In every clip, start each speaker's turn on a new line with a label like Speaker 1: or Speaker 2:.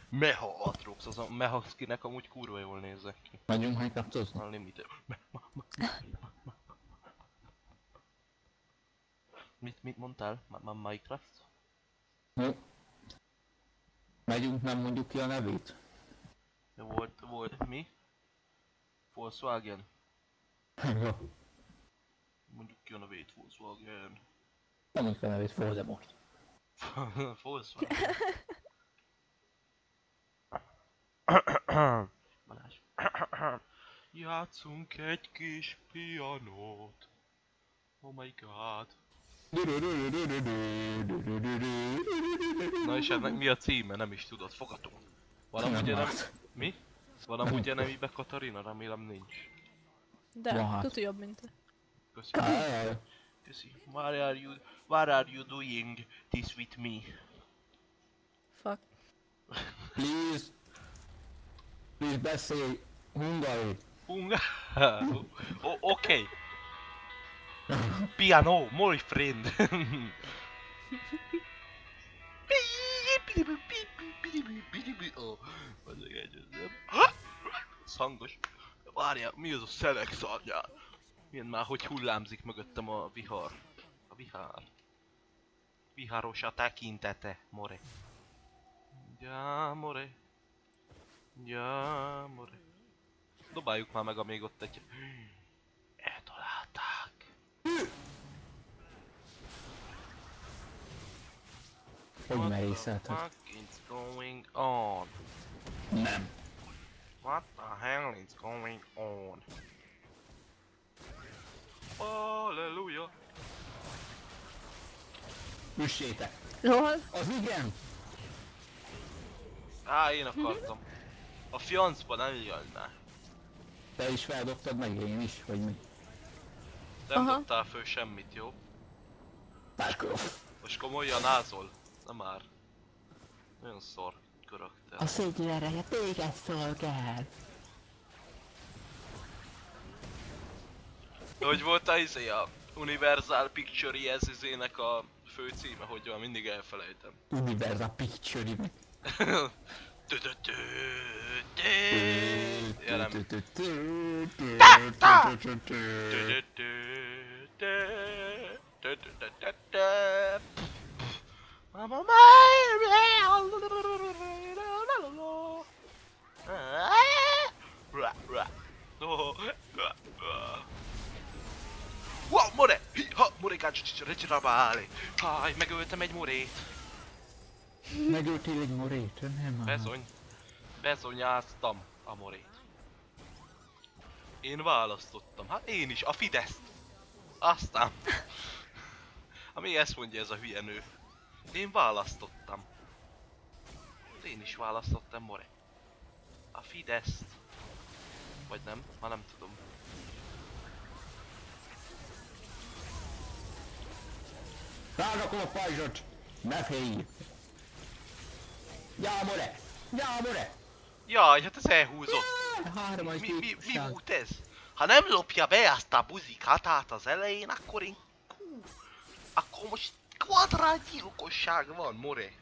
Speaker 1: Meha Atrox, az a Meha skinek amúgy kurva jól néznek ki.
Speaker 2: Megyünk Minecraftozni?
Speaker 1: A limit. Mit mondtál? Minecraft?
Speaker 2: Jó. Megyünk, nem mondjuk ki a nevét?
Speaker 1: Volt mi? Volkswagen?
Speaker 2: Jó.
Speaker 1: Mondjuk ki a nevét, Volkswagen.
Speaker 2: Nem mondjuk a nevét, Voldemort.
Speaker 1: Volkswagen. Balázs. Játszunk egy kis pianót. Oh my god. Na és ennek mi a címe? Nem is tudod, fogadom. Van amúgy nem... Mi? Van amúgy enemibe Katarina? Remélem nincs.
Speaker 3: De, tudja jobb, mint te.
Speaker 1: Köszi. Köszi. What are you doing this with me?
Speaker 3: Fuck.
Speaker 2: Please beszélj hungary.
Speaker 1: Okay. Piano, my friend. Szangos. Várjál, mi az a szelek szarnyál? Milyen már, hogy hullámzik mögöttem a vihar. A vihár. Viharos a tekintete, more. Ja, more. Ja, more. Dobáljuk már meg, amíg ott egy... Eltalálták.
Speaker 2: Hogy merészelted?
Speaker 1: What the fuck is going on?
Speaker 2: Nem.
Speaker 1: What the hell is going on? Halleluja!
Speaker 2: Üssétek.
Speaker 3: Lol.
Speaker 2: Az igen.
Speaker 1: Á, én akartam. A fiancba nem jön már.
Speaker 2: Te is feldobtad meg, én is, vagy mi?
Speaker 1: Nem dobtál föl semmit, jó?
Speaker 2: Tárkov.
Speaker 1: Most komolyan ázol? Na már. Nagyon szar karakter.
Speaker 2: A szégyű ereje téged szolgál.
Speaker 1: Hogy volt a Universal Picture ez izének a főcíme, hogy van, mindig elfelejtem.
Speaker 2: Universal Picture meg.
Speaker 1: Jelen. Wow, more! Ha, more kácsi recsirabáli! Háj, megöltem egy morét!
Speaker 2: Megöltél egy morét? Nem áll.
Speaker 1: Bezony. Bezonyáztam a morét. Én választottam. Hát én is, a Fideszt. Aztán. Ami ezt mondja ez a hülye nő. Én választottam. Én is választottam, more. A Fideszt. Vagy nem? Ma nem tudom.
Speaker 2: Rárakom a pajzsot! Ne félj! Jámore! Jámore!
Speaker 1: Jaj, hát ez elhúzott. Mi volt ez? Ha nem lopja be azt a buzikát az elején, akkor én... Akkor most kvadrátgyilkosság van, more.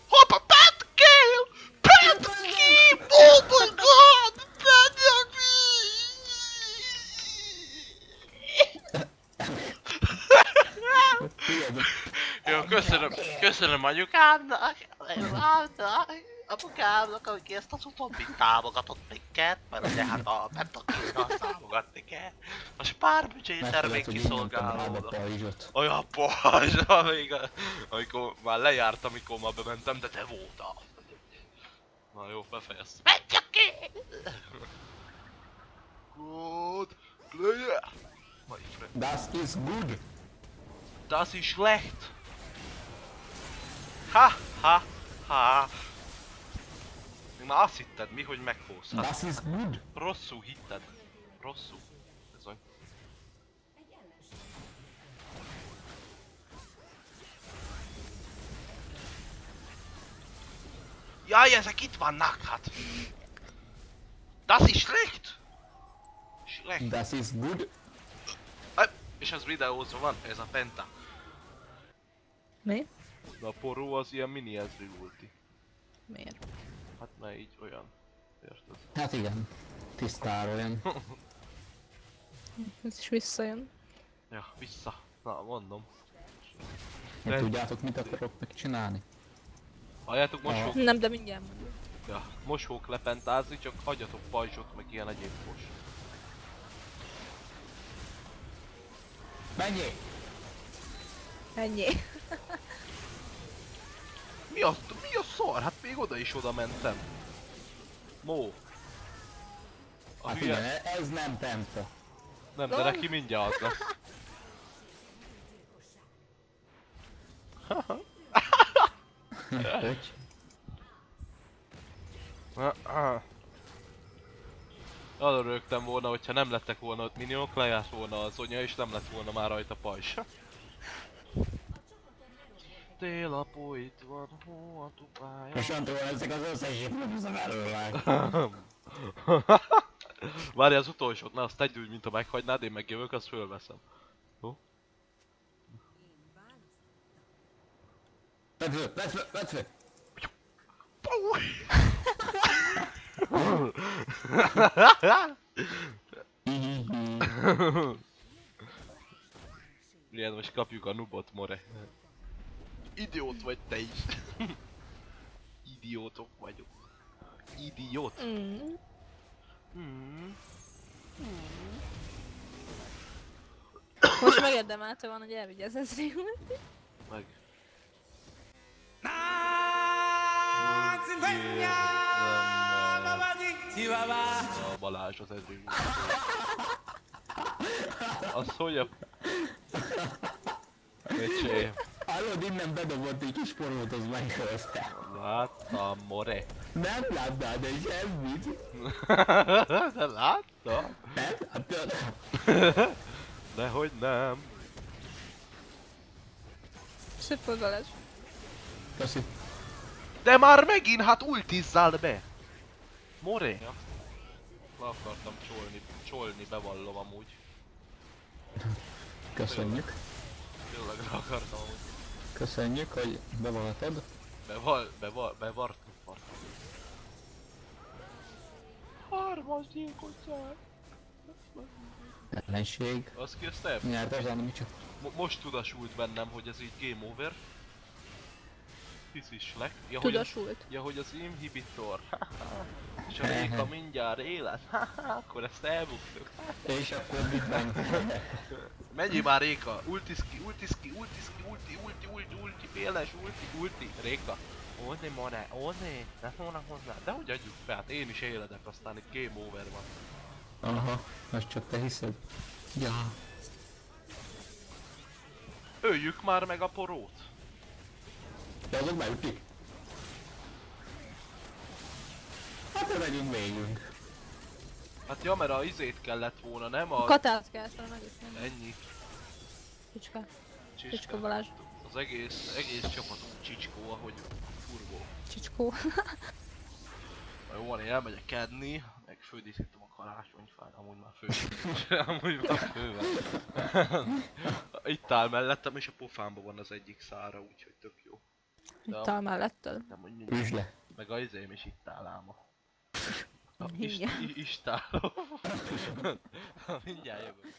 Speaker 1: Hoppa, Petkill! Petkill! Oh my god! Jó, köszönöm anyukámnak, apukámnak, aki ezt az utóbbit támogatott minket, mert ugye hát a Pentakillnal támogatni kell. A spárbüdzséter még kiszolgálódott. Olyan pajzs, amikor már lejárt, amikor már bementem, de te voltál. Na jó, befejeztem. Menjek ki! Good player! My friend.
Speaker 2: Das is good!
Speaker 1: Das ist schlecht! Ha, ha, ha! Már azt hitted mi, hogy meghozhat.
Speaker 2: Das is good!
Speaker 1: Rosszul hitted. Rosszul. Bizony. Jaj, ezek itt vannak, hát! Das ist schlecht! Slek.
Speaker 2: That is good.
Speaker 1: És ez videózva van, ez a penta.
Speaker 3: Mi?
Speaker 4: De a porró az ilyen mini ezri ulti.
Speaker 3: Miért?
Speaker 4: Hát mert így olyan. Érted?
Speaker 2: Hát igen. Tisztára olyan.
Speaker 3: Ez is visszajön.
Speaker 4: Ja, vissza. Na, mondom.
Speaker 2: Nem tudjátok, mit akarok megcsinálni?
Speaker 4: Halljátok, mosók?
Speaker 3: Nem, de mindjárt mondjuk.
Speaker 4: Ja, mosók lepentázni, csak hagyjatok pajzsot, meg ilyen egyéb fos.
Speaker 2: Menjél!
Speaker 3: Ennyi.
Speaker 4: Mi a szar? Hát még oda is oda mentem. Mó. A
Speaker 2: Hát
Speaker 4: hülye...
Speaker 2: igen, ez nem penta.
Speaker 4: Nem, de neki mindjárt az lesz.
Speaker 2: Hogy?
Speaker 4: Arra rögtem volna, hogyha nem lettek volna ott minionok, lejárt volna az onya és nem lett volna már rajta pajzs. Tél a itt van, hó a tupája.
Speaker 2: És mondtam, ezek az összes elölnek.
Speaker 4: Várj az utolsót, ne azt tegyd úgy, mint ha meghagynád, én megjövök, azt fölveszem. Jó?
Speaker 2: Vedd föl, vedd föl, vedd föl!
Speaker 4: Ilyen, most kapjuk a nubot, more. Idiót vagy te is. Idiótok vagyok. Idiót.
Speaker 3: Most megérdemelte van, hogy elvigyázz ez régülti.
Speaker 4: Meg. A Balázs az eddig. Az hogy a... Öcsém.
Speaker 2: Hallod, innen bedobott egy kis porót, az megközte.
Speaker 4: Láttam, more.
Speaker 2: Nem láttál, de semmit.
Speaker 4: De láttam.
Speaker 2: Nem láttad?
Speaker 4: Dehogy nem.
Speaker 3: Szép Balázs.
Speaker 2: Köszi.
Speaker 4: De már megint, hát ultizzál be! More? Ja. Le akartam csolni, bevallom amúgy.
Speaker 2: Köszönjük.
Speaker 4: Tényleg le akartam amúgy.
Speaker 2: Köszönjük, hogy bevalltad.
Speaker 4: Bevartam. Harmas gyilkosság.
Speaker 2: Ellenség.
Speaker 4: Az ki ezt elf?
Speaker 2: Nyert az ami csak.
Speaker 4: Most tudasult bennem, hogy ez így game over. Hisz is lek. Ja,
Speaker 3: Tudasult.
Speaker 4: Ja, hogy az inhibitor. És a Réka mindjárt élet. Akkor ezt elbuktuk.
Speaker 2: És akkor mit van?
Speaker 4: Menjél már Réka! Ulti, féles, ulti, Réka! Olné, more, olné! Ne szólnak hozzá! De hogy adjuk fel? Hát én is éledek, aztán itt game over van.
Speaker 2: Aha, most csak te hiszed. Ja.
Speaker 4: Öljük már meg a porót!
Speaker 2: De azok beütik. Hát megyünk végünk.
Speaker 4: Hát ja, mert a izét kellett volna, nem a...
Speaker 3: Katát kell szóval megütni.
Speaker 4: Ennyi.
Speaker 3: Csicska. Csicska Balázs.
Speaker 4: Az egész csapatunk csicskó, ahogy furgó.
Speaker 3: Csicskó.
Speaker 4: Na jó van, én elmegyek kedni, meg fődítettem a karácsonyfát, amúgy már fő van. Itt áll mellettem és a pofámban van az egyik szára, úgyhogy tök jó.
Speaker 3: Itt áll melletted.
Speaker 4: Nem mondjuk,
Speaker 2: Üsd le.
Speaker 4: meg a izém is itt áll áma.
Speaker 3: Igen.
Speaker 4: Istálom. Mindjárt jövök.